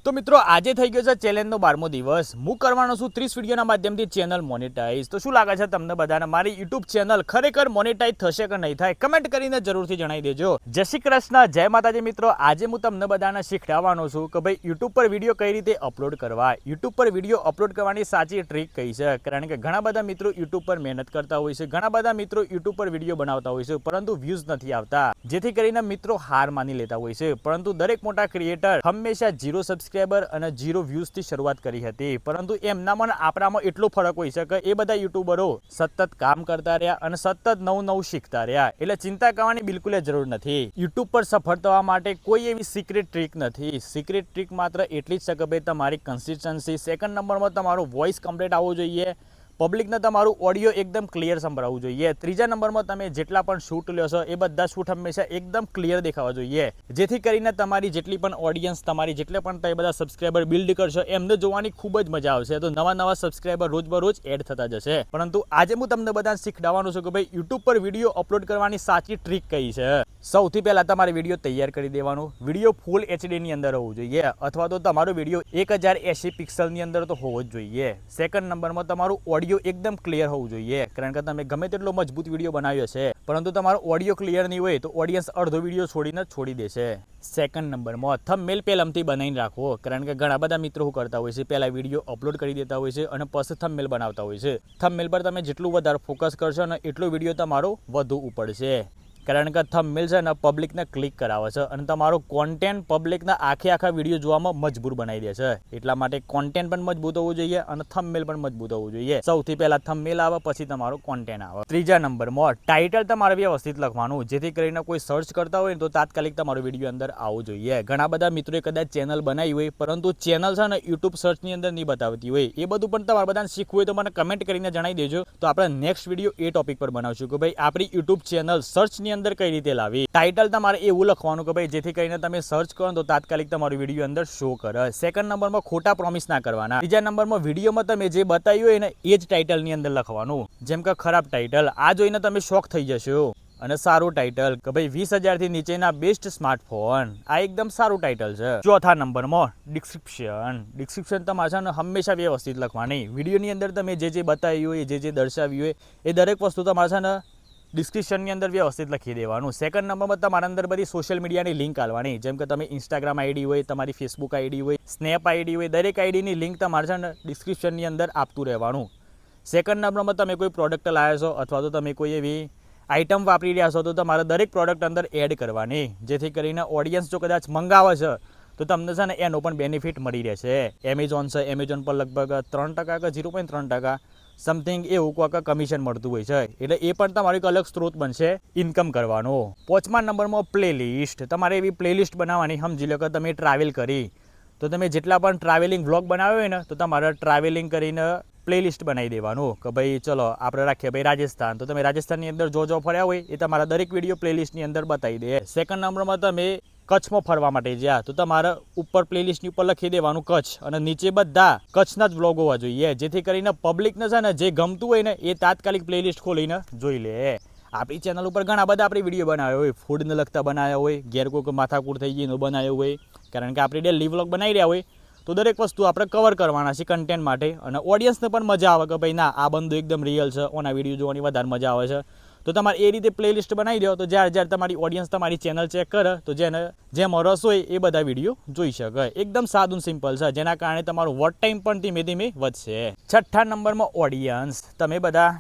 તો મિત્રો આજે થઈ ગયો છે ચેલેન્જનો 12મો દિવસ। હું કરવાનો છું 30 વિડીયોના માધ્યમથી ચેનલ મોનેટાઈઝ। તો શું લાગે છે તમને બધાને મારી યુટ્યુબ ચેનલ ખરેખર મોનેટાઈઝ થશે કે નહીં થાય? કમેન્ટ કરીને જરૂરથી જણાવી દેજો। જય શ્રી કૃષ્ણ, જય માતાજી મિત્રો। આજે હું તમને બધાને શીખવાડવાનો છું કે ભાઈ યુટ્યુબ પર વિડીયો કઈ રીતે અપલોડ કરવા, યુટ્યુબ પર વિડીયો અપલોડ કરવાની સાચી ટ્રીક કઈ છે। કારણ કે ઘણા બધા મિત્રો યુટ્યુબ પર મહેનત કરતા હોય છે, ઘણા બધા મિત્રો યુટ્યુબ પર વિડીયો બનાવતા હોય છે, પરંતુ વ્યૂઝ નથી આવતા, જેથી કરીને મિત્રો હાર માની લેતા હોય છે। પરંતુ દરેક મોટા ક્રિએટર હંમેશા 0 સબસ્ક્રાઇબર અને 0 વ્યૂઝ થી શરૂઆત કરી હતી, પરંતુ એમનામાં આપણામાં એટલો ફરક હોય છે કે એ બધા યુટ્યુબરો સતત કામ કરતા રહ્યા અને સતત નવું શીખતા રહ્યા। એટલે ચિંતા કરવાની બિલકુલ જરૂર નથી। યુટ્યુબ પર સફળ થવા માટે કોઈ એવી સિક્રેટ ટ્રીક નથી। સિક્રેટ ટ્રીક માત્ર એટલી જ છે કે ભાઈ તમારી કન્સિસ્ટન્સી। સેકન્ડ નંબરમાં તમારું વોઇસ કમ્પ્લીટ આવવું જોઈએ, પબ્લિકને તમારું ઓડિયો એકદમ ક્લિયર સંભળાવવું જોઈએ। ત્રીજા નંબરમાં તમે જેટલા પણ શૂટ લ્યો છો એ બધા શૂટ હંમેશા એકદમ ક્લિયર દેખાવા જોઈએ, જેથી કરીને તમારી જેટલી પણ ઓડિયન્સ, તમારી જેટલા પણ તમે બધા સબસ્ક્રાઇબર બિલ્ડ કરશો એમને જોવાની ખૂબ જ મજા આવશે। તો નવા સબસ્ક્રાઇબર રોજ એડ થતા જશે। પરંતુ આજે હું તમને બધાને શીખવાડવાનું છું કે ભાઈ યુટ્યુબ પર વિડીયો અપલોડ કરવાની સાચી ટ્રીક કઈ છે। સૌથી પહેલા તમારે વિડીયો તૈયાર કરી દેવાનું। વિડીયો ફૂલ HD ની અંદર હોવું જોઈએ, અથવા તો તમારો વિડીયો 1080 પિક્સલની અંદર તો હોવો જ જોઈએ। સેકન્ડ નંબરમાં તમારું ઓડિયો એકદમ ક્લિયર હોવું જોઈએ, કારણ કે તમે ગમે તેટલો મજબૂત વિડીયો બનાવ્યો છે પરંતુ તમારો ઓડિયો ક્લિયર નહીં હોય તો ઓડિયન્સ અડધો વિડીયો છોડી દેશે। સેકન્ડ નંબરમાં થંબનેલ પહેલાંથી બનાવીને રાખો, કારણ કે ઘણા બધા મિત્રો શું કરતા હોય છે, પહેલા વિડીયો અપલોડ કરી દેતા હોય છે અને પછી થંબનેલ બનાવતા હોય છે। થંબનેલ પર તમે જેટલું વધારે ફોકસ કરશો ને એટલો વિડીયો તમારો વધુ ઉપડશે, કારણ કે થંબનેલ છે ને પબ્લિકને ક્લિક કરાવે છે અને તમારો કોન્ટેન્ટ પબ્લિકના આખા વિડીયો જોવામાં મજબૂર બનાવી દે છે। એટલા માટે કોન્ટેન્ટ પણ મજબૂત હોવું જોઈએ અને થંબનેલ પણ મજબૂત હોવું જોઈએ। સૌથી પહેલા થંબનેલ આવે, પછી તમારો કોન્ટેન્ટ આવે। ત્રીજા નંબરમાં ટાઇટલ તમારે વ્યવસ્થિત લખવાનું, જેથી કરીને કોઈ સર્ચ કરતા હોય તો તાત્કાલિક તમારો વિડીયો અંદર આવવો જોઈએ। ઘણા બધા મિત્રોએ કદાચ ચેનલ બનાવી હોય પરંતુ ચેનલ છે ને યુટ્યુબ સર્ચની અંદર નહીં બતાવતી હોય, એ બધું પણ તમારે બધાને શીખવું હોય તો મને કમેન્ટ કરીને જણાવી દેજો। તો આપણે નેક્સ્ટ વિડીયો એ ટોપિક પર બનાવશું કે ભાઈ આપણી યુટ્યુબ ચેનલ સર્ચની અંદર કઈ રીતે લાવી। ટાઇટલ તમારે એવું લખવાનું કે ભાઈ જેથી કરીને તમે સર્ચ કરો તો તાત્કાલિક તમારો વિડીયો અંદર શો કરે। સેકન્ડ નંબરમાં ખોટા પ્રોમિસ ના કરવાના। ત્રીજા નંબરમાં વિડીયોમાં તમે જે બતાવ્યું હોય ને એ જ ટાઇટલની અંદર લખવાનું, જેમ કે ખરાબ ટાઇટલ, આ જોઈને તમે શોક થઈ જશો, અને સારું ટાઇટલ કે ભાઈ 20,000 થી નીચેના બેસ્ટ સ્માર્ટફોન, આ એકદમ સારું ટાઇટલ છે। ચોથા નંબરમાં ડિસ્ક્રિપ્શન તમારે છે ને હંમેશા વ્યવસ્થિત લખવાની। વિડીયોની અંદર તમે જે બતાવ્યું હોય, જે દર્શાવ્યું હોય એ દરેક વસ્તુ તમારે છે ને ડિસ્ક્રિપ્શનની અંદર વ્યવસ્થિત લખી દેવાનું। સેકન્ડ નંબરમાં તમારા અંદર બધી સોશિયલ મીડિયાની લિંક આલવાની, જેમ કે તમે ઇન્સ્ટાગ્રામ આઈડી હોય, તમારી ફેસબુક આઈડી હોય, સ્નેપ આઈડી હોય, દરેક આઈડીની લિંક તમારે છે ને ડિસ્ક્રિપ્શનની અંદર આપતું રહેવાનું। સેકન્ડ નંબરમાં તમે કોઈ પ્રોડક્ટ લાવ્યા છો અથવા તો તમે કોઈ એવી આઇટમ વાપરી રહ્યા છો તો તમારે દરેક પ્રોડક્ટ અંદર એડ કરવાની, જેથી કરીને ઓડિયન્સ જો કદાચ મંગાવે છે તો તમને છે ને એનો પણ બેનિફિટ મળી રહેશે। એમેઝોન છે, એમેઝોન પર લગભગ 3% કે 0.3% સમથિંગ એવું કોઈ કમિશન મળતું હોય છે, એટલે એ પણ તમારો એક અલગ સ્ત્રોત બનશે ઇન્કમ કરવાનો। પાંચમા નંબરમાં પ્લેલિસ્ટ, તમારે એવી પ્લેલિસ્ટ બનાવવાની, સમજી લો કે તમે ટ્રાવેલ કરી તો તમે જેટલા પણ ટ્રાવેલિંગ વ્લોગ બનાવ્યો હોય ને તો તમારે ટ્રાવેલિંગ કરીને પ્લેલિસ્ટ બનાવી દેવાનું કે ભાઈ ચલો આપણે રાખીએ ભાઈ રાજસ્થાન, તો તમે રાજસ્થાનની અંદર જો ફર્યા હોય એ તમારા દરેક વિડીયો પ્લેલિસ્ટની અંદર બતાવી દે। સેકન્ડ નંબરમાં તમે કચ્છમાં ફરવા માટે જ્યાં, તો તમારે ઉપર પ્લેલિસ્ટની ઉપર લખી દેવાનું કચ્છ, અને નીચે બધા કચ્છના જ વ્લોગ હોવા જોઈએ, જેથી કરીને પબ્લિકને છે ને જે ગમતું હોય ને એ તાત્કાલિક પ્લેલિસ્ટ ખોલીને જોઈ લે। આપણી ચેનલ ઉપર ઘણા બધા આપણે વિડીયો બનાવ્યા હોય, ફૂડને લગતા બનાવ્યા હોય, ઘેર કોઈ માથાકૂટ થઈ ગઈ એનો બનાવ્યો હોય, કારણ કે આપણે ડેલી વ્લોગ બનાવી રહ્યા હોય તો દરેક વસ્તુ આપણે કવર કરવાના છે કન્ટેન્ટ માટે, અને ઓડિયન્સને પણ મજા આવે કે ભાઈ ના આ બંદો એકદમ રિયલ છે, ઓના વિડીયો જોવાની વધારે મજા આવે છે। તો તમારે એ રીતે પ્લેલિસ્ટ બનાવી દો, તો જ્યારે તમારી ઓડિયન્સ તમારી ચેનલ ચેક કરે તો જેમાં રસ હોય એ બધા વિડીયો જોઈ શકે। એકદમ સાદું સિમ્પલ છે, જેના કારણે તમારું વોચ ટાઈમ પણ ધીમે વધશે। છઠ્ઠા નંબરમાં ઓડિયન્સ, તમે બધા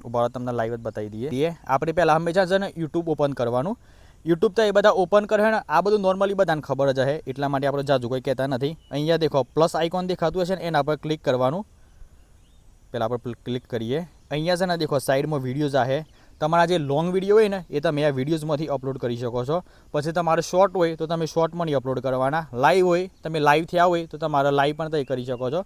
ઉભા તમને લાઈવ જ બતાવી દઈએ। આપણે પહેલાં હંમેશા છે ને યુટ્યુબ ઓપન કરવાનું। યુટ્યુબ તો એ બધા ઓપન કરે ને, આ બધું નોર્મલી બધાને ખબર જ હશે, એટલા માટે આપણે જાજુ કોઈ કહેતા નથી। અહીંયા દેખો પ્લસ આઇકોન દેખાતું હશે ને એના પર ક્લિક કરવાનું। પહેલાં આપણે ક્લિક કરીએ, અહીંયા છે ને દેખો સાઈડમાં વિડીયોઝ આવે, તમારા જે લોંગ વિડીયો હોય ને એ તમે આ વિડીયોઝમાંથી અપલોડ કરી શકો છો। પછી તમારે શોર્ટ હોય તો તમે શોર્ટમાં નહીં અપલોડ કરવાના, લાઈવ હોય તમે લાઈવ થયા હોય તો તમારે લાઈવ પણ તમે કરી શકો છો।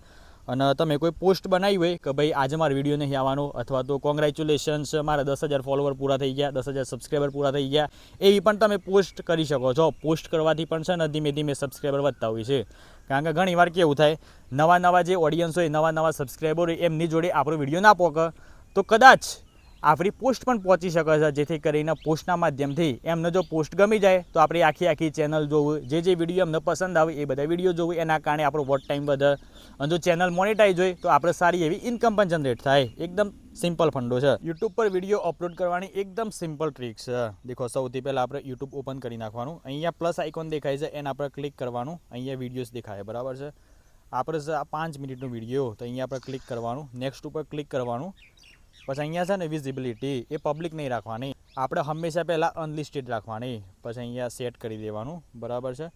અને તમે કોઈ પોસ્ટ બનાવી હોય કે ભાઈ આજે મારો વિડીયો નહીં આવવાનો, અથવા તો કોંગ્રેચ્યુલેશન્સ મારા 10,000 ફોલોવર પૂરા થઈ ગયા, 10,000 સબસ્ક્રાઈબર પૂરા થઈ ગયા, એવી પણ તમે પોસ્ટ કરી શકો છો। પોસ્ટ કરવાથી પણ છે ને ધીમે સબસ્ક્રાઈબર વધતા હોય છે, કારણ કે ઘણી વાર કેવું થાય, નવા જે ઓડિયન્સ હોય, નવા સબસ્ક્રાઈબર હોય, એમની જોડે આપણો વિડીયો ના પહોંચે તો કદાચ આપણી પોસ્ટ પણ પહોંચી શકે છે, જેથી કરીને પોસ્ટના માધ્યમથી એમને જો પોસ્ટ ગમી જાય તો આપણી આખી ચેનલ જોવું, જે વિડીયો એમને પસંદ આવે એ બધા વિડીયો જોવું, એના કારણે આપણો વોચ ટાઈમ વધે અને જો ચેનલ મોનેટાઈઝ હોય તો આપણે સારી એવી ઇન્કમ પણ જનરેટ થાય. એકદમ સિમ્પલ ફંડો છે. યુટ્યુબ પર વિડીયો અપલોડ કરવાની એકદમ સિમ્પલ ટ્રીક છે. દેખો, સૌથી પહેલાં આપણે યુટ્યુબ ઓપન કરી નાખવાનું. અહીંયા પ્લસ આઇકોન દેખાય છે, એના પર ક્લિક કરવાનું. અહીંયા વિડીયોઝ દેખાય, બરાબર છે. આપણે આ 5 મિનિટનો વિડીયો, તો અહીંયા આપણે ક્લિક કરવાનું, નેક્સ્ટ ઉપર ક્લિક કરવાનું. પછી અહીંયા છે ને વિઝિબિલિટી એ પબ્લિક નહીં રાખવાની, આપણે હંમેશા પહેલાં અનલિસ્ટેડ રાખવાની. પછી અહીંયા સેટ કરી દેવાનું, બરાબર છે.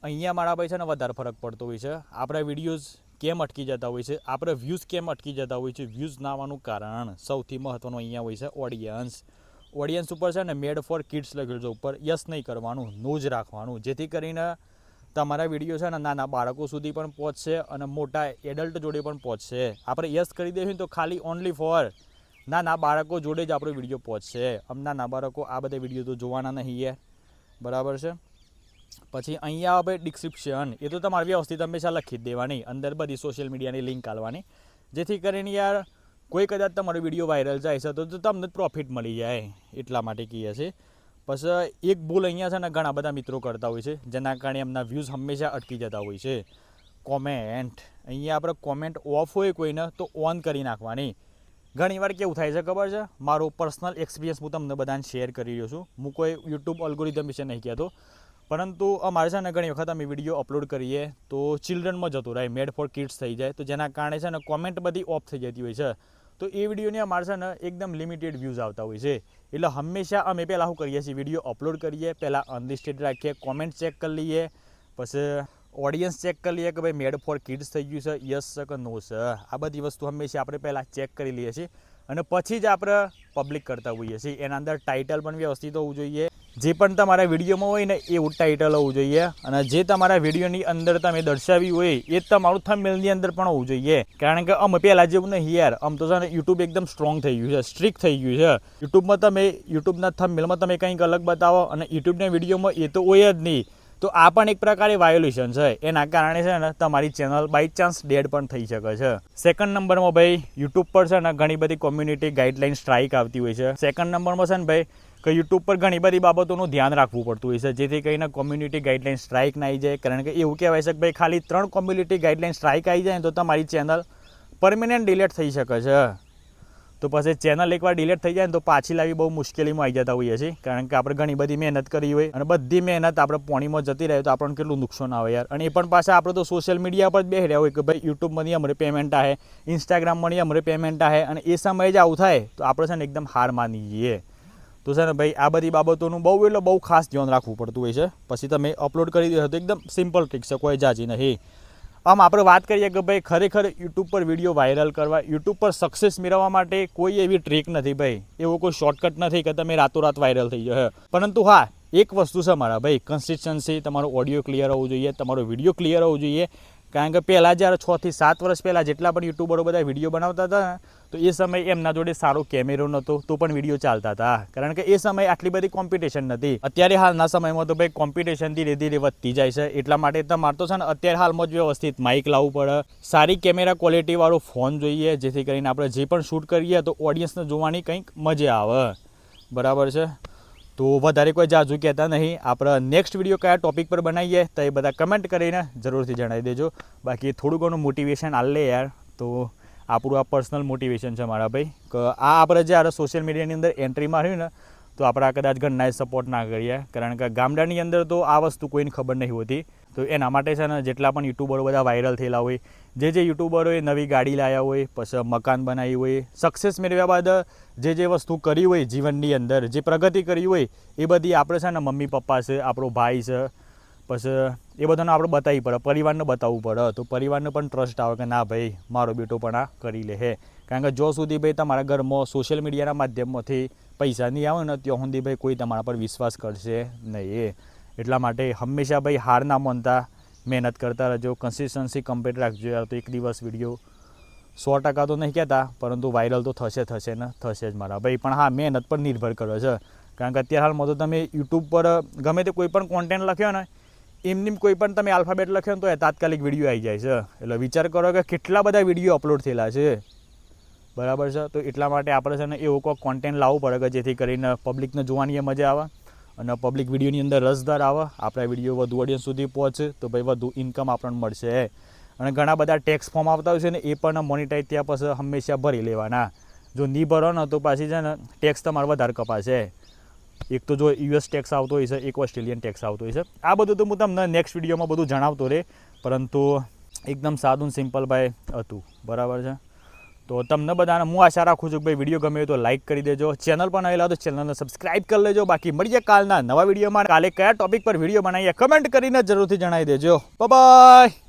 અહીંયા મારા ભાઈ છે ને વધારે ફરક પડતો હોય છે. આપણા વિડીયોઝ કેમ અટકી જતા હોય છે, આપણે વ્યૂઝ કેમ અટકી જતા હોય છે, વ્યૂઝ ના આવવાનું કારણ સૌથી મહત્ત્વનું અહીંયા હોય છે ઓડિયન્સ. ઓડિયન્સ ઉપર છે ને મેડ ફોર કિડ્સ લખેલું છે ઉપર, યસ નહીં કરવાનું, નો જ રાખવાનું, જેથી કરીને તમારા વિડીયો છે ને નાના બાળકો સુધી પણ પહોંચશે અને મોટા એડલ્ટ જોડે પણ પહોંચશે. આપણે યસ કરી દઈશું તો ખાલી ઓનલી ફોર નાના બાળકો જોડે જ આપણો વિડીયો પહોંચશે. નાના બાળકો આ બધા વિડીયો તો જોવાના નહીં યાર, બરાબર છે. પછી અહીંયા આપણે ડિસ્ક્રિપ્શન, એ તો તમારે વ્યવસ્થિત હંમેશા લખી જ દેવાની, અંદર બધી સોશિયલ મીડિયાની લિંક આલવાની, જેથી કરીને યાર કોઈ કદાચ તમારો વિડીયો વાયરલ જાય છે તો તમને પ્રોફિટ મળી જાય, એટલા માટે કહીએ છીએ. પછી એક ભૂલ અહીંયા છે ને ઘણા બધા મિત્રો કરતા હોય છે, જેના કારણે એમના વ્યૂઝ હંમેશા અટકી જતા હોય છે. કોમેન્ટ, અહીંયા આપણે કોમેન્ટ ઓફ હોય કોઈને તો ઓન કરી નાખવાની. ઘણીવાર કેવું થાય છે ખબર છે, મારો પર્સનલ એક્સપિરિયન્સ હું તમને બધાને શેર કરી રહ્યો છું. હું કોઈ યુટ્યુબ અલ્ગોરિધમ વિશે નહીં કહેતો, પરંતુ અમારે છે ને ઘણી વખત અમે વિડીયો અપલોડ કરીએ તો ચિલ્ડ્રનમાં જતું રહે, મેડ ફોર કિડ્સ થઈ જાય, તો જેના કારણે છે ને કોમેન્ટ બધી ઓફ થઈ જતી હોય છે. તો એ વિડીયોની અમારે છે ને એકદમ લિમિટેડ વ્યૂઝ આવતા હોય છે. એટલે હંમેશા અમે પહેલાં શું કરીએ છીએ, વિડીયો અપલોડ કરીએ પહેલાં અનલિસ્ટેડ રાખીએ, કોમેન્ટ ચેક કરી લઈએ, પછી ઓડિયન્સ ચેક કરી લઈએ કે ભાઈ મેડ ફોર કિડ્સ થઈ ગયું છે, યસ છે કે નો છે. આ બધી વસ્તુ હંમેશા આપણે પહેલાં ચેક કરી લઈએ છીએ અને પછી જ આપણે પબ્લિક કરતા હોઈએ છીએ. એના અંદર ટાઇટલ પણ વ્યવસ્થિત હોવું જોઈએ, જે પણ તમારા વિડીયોમાં હોય ને એવું ટાઇટલ હોવું જોઈએ, અને જે તમારા વિડીયોની અંદર તમે દર્શાવ્યું હોય એ જ તમારું થંબનેલની અંદર પણ હોવું જોઈએ. કારણ કે અમે પહેલાં જેવું નહીં યાર, આમ તો છે ને યુટ્યુબ એકદમ સ્ટ્રોંગ થઈ ગયું છે, સ્ટ્રિક્ટ થઈ ગયું છે. યુટ્યુબના થંબનેલમાં તમે કંઈક અલગ બતાવો અને યુટ્યુબના વિડીયોમાં એ તો હોય જ નહીં, તો આ પણ એક પ્રકારે વાયોલેશન છે. એના કારણે છે ને તમારી ચેનલ બાય ચાન્સ ડેડ પણ થઈ શકે છે. સેકન્ડ નંબરમાં ભાઈ યુટ્યુબ પર છે ને ઘણી બધી કોમ્યુનિટી ગાઈડલાઇન સ્ટ્રાઇક આવતી હોય છે. સેકન્ડ નંબરમાં છે ને ભાઈ કે યુટ્યુબ પર ઘણી બધી બાબતોનું ધ્યાન રાખવું પડતું હોય છે, જેથી કરીને કોમ્યુનિટી ગાઈડલાઇન સ્ટ્રાઇક ના આવી જાય. કારણ કે એવું કહેવાય છે કે ભાઈ ખાલી 3 કોમ્યુનિટી ગાઈડલાઇન સ્ટ્રાઇક આવી જાય તો તમારી ચેનલ પરમેનન્ટ ડિલીટ થઈ શકે છે. તો પછી ચેનલ એકવાર ડિલીટ થઈ જાય ને તો પાછી લાવી બહુ મુશ્કેલીમાં આવી જતા હોઈએ છીએ, કારણ કે આપણે ઘણી બધી મહેનત કરી હોય અને બધી મહેનત આપણે પોણીમાં જતી રહે તો આપણને કેટલું નુકસાન આવે યાર. અને એ પણ પાછા આપણે તો સોશિયલ મીડિયા પર જ બેસી રહ્યા હોય કે ભાઈ યુટ્યુબમાંથી અમારે પેમેન્ટ આવે, ઇન્સ્ટાગ્રામમાંથી અમારે પેમેન્ટ આવે, અને એ સમયે જ આવું થાય તો આપણે છે ને એકદમ હાર માની જઈએ. તો છે ને ભાઈ આ બધી બાબતોનું બહુ ખાસ ધ્યાન રાખવું પડતું હોય છે. પછી તમે અપલોડ કરી દો તો એકદમ સિમ્પલ ટ્રીક છે, કોઈ જાજી નહીં. આમ આપણે વાત કરીએ કે ભાઈ ખરેખર યુટ્યુબ પર વિડીયો વાયરલ કરવા, યુટ્યુબ પર સક્સેસ મેળવવા માટે કોઈ એવી ટ્રીક નથી ભાઈ, એવો કોઈ શોર્ટકટ નથી કે તમે રાતોરાત વાયરલ થઈ જાય. પરંતુ હા, એક વસ્તુ છે મારા ભાઈ, કન્સિસ્ટન્સી, તમારો ઓડિયો ક્લિયર હોવું જોઈએ, તમારો વિડીયો ક્લિયર હોવું જોઈએ. કારણ કે પહેલાં જ્યારે 6 થી 7 વર્ષ પહેલાં જેટલા પણ યુટ્યુબરો બધા વિડીયો બનાવતા હતા તો એ સમયે એમના જોડે સારો કેમેરો નહોતો તો પણ વિડીયો ચાલતા હતા, કારણ કે એ સમયે આટલી બધી કોમ્પિટિશન નથી. અત્યારે હાલના સમયમાં તો ભાઈ કોમ્પિટિશન ધીરે ધીરે વધતી જાય છે, એટલા માટે તમારે તો છે ને અત્યારે હાલમાં જ વ્યવસ્થિત માઇક લાવવું પડે, સારી કેમેરા ક્વોલિટીવાળો ફોન જોઈએ, જેથી કરીને આપણે જે પણ શૂટ કરીએ તો ઓડિયન્સને જોવાની કંઈક મજા આવે, બરાબર છે. તો વધારે કોઈ જાજુ કહેતા નહીં, આપણે નેક્સ્ટ વિડીયો કયા ટોપિક પર બનાવીએ તો એ બધા કમેન્ટ કરીને જરૂરથી જણાવી દેજો. બાકી થોડું ઘણું મોટિવેશન આલ લે યાર, તો આપણું આ પર્સનલ મોટિવેશન છે મારા ભાઈ કે આ આપણે જ્યારે સોશિયલ મીડિયાની અંદર એન્ટ્રી માર્યું ને તો આપણે કદાચ ઘરના સપોર્ટ ના કરીએ, કારણ કે ગામડાની અંદર તો આ વસ્તુ કોઈને ખબર નહીં હોતી. તો એના માટે છે ને જેટલા પણ યુટ્યુબરો બધા વાયરલ થયેલા હોય, જે યુટ્યુબરોએ નવી ગાડી લાવ્યા હોય, પછી મકાન બનાવ્યું હોય, સક્સેસ મેળવ્યા બાદ જે વસ્તુ કરી હોય જીવનની અંદર, જે પ્રગતિ કરી હોય એ બધી આપણે છે ને મમ્મી પપ્પા છે, આપણો ભાઈ છે, પછી એ બધાને આપણે બતાવવી પડે, પરિવારને બતાવવું પડે. તો પરિવારને પણ ટ્રસ્ટ આવે કે ના ભાઈ મારો બેટો પણ આ કરી લે છે. કારણ કે જો સુધી ભાઈ તમારા ઘરમાં સોશિયલ મીડિયાના માધ્યમમાંથી પૈસા નહીં આવે ને ત્યાં સુધી ભાઈ કોઈ તમારા પર વિશ્વાસ કરશે નહીં. એટલા માટે હંમેશા ભાઈ હાર ના માનતા, મહેનત કરતા રહેજો, કન્સિસ્ટન્સી કમ્પ્લીટ રાખજો યાર. તો એક દિવસ વિડીયો 100% તો નહીં કહેતા, પરંતુ વાયરલ તો થશે ને થશે જ મારા ભાઈ. પણ હા, મહેનત પર નિર્ભર કરે છે, કારણ કે અત્યારે હાલમાં તો તમે યુટ્યુબ પર ગમે તે કોઈ પણ કોન્ટેન્ટ લખ્યો ને, એમની કોઈ પણ તમે આલ્ફાબેટ લખ્યો ને તો એ તાત્કાલિક વિડીયો આવી જાય છે. એટલે વિચાર કરો કે કેટલા બધા વિડીયો અપલોડ થયેલા છે, બરાબર છે. તો એટલા માટે આપણે છે ને એવું કોઈ કોન્ટેન્ટ લાવવું પડે કે જેથી કરીને પબ્લિકને જોવાની મજા આવે અને પબ્લિક વિડીયોની અંદર રસદાર આવે, આપણા વિડીયો વધુ ઓડિયન્સ સુધી પહોંચે તો ભાઈ વધુ ઇન્કમ આપણને મળશે. અને ઘણા બધા ટેક્સ ફોર્મ આવતા હોય છે ને એ પણ મોનિટાઈઝ ત્યાં પછી હંમેશા ભરી લેવાના. જો નહીં ભરો ને તો પાછી છે ને ટેક્સ તમારે વધારે કપાશે. એક તો જો યુએસ ટેક્સ આવતો હોય છે, એક ઓસ્ટ્રેલિયન ટેક્સ આવતો હોય છે. આ બધું તો હું તમને નેક્સ્ટ વિડીયોમાં બધું જણાવતો રહે, પરંતુ એકદમ સાદું સિમ્પલ ભાઈ હતું. બરાબર છે. તો તમને બધાને હું આશા રાખું છું કે ભાઈ વિડીયો ગમે તો લાઇક કરી દેજો, ચેનલ પર આવેલા તો ચેનલને સબસ્ક્રાઇબ કરી લેજો. બાકી મળીએ કાલના નવા વિડીયોમાં. કાલે કયા ટોપિક પર વિડીયો બનાવીએ કમેન્ટ કરીને જરૂરથી જણાવી દેજો. Bye bye.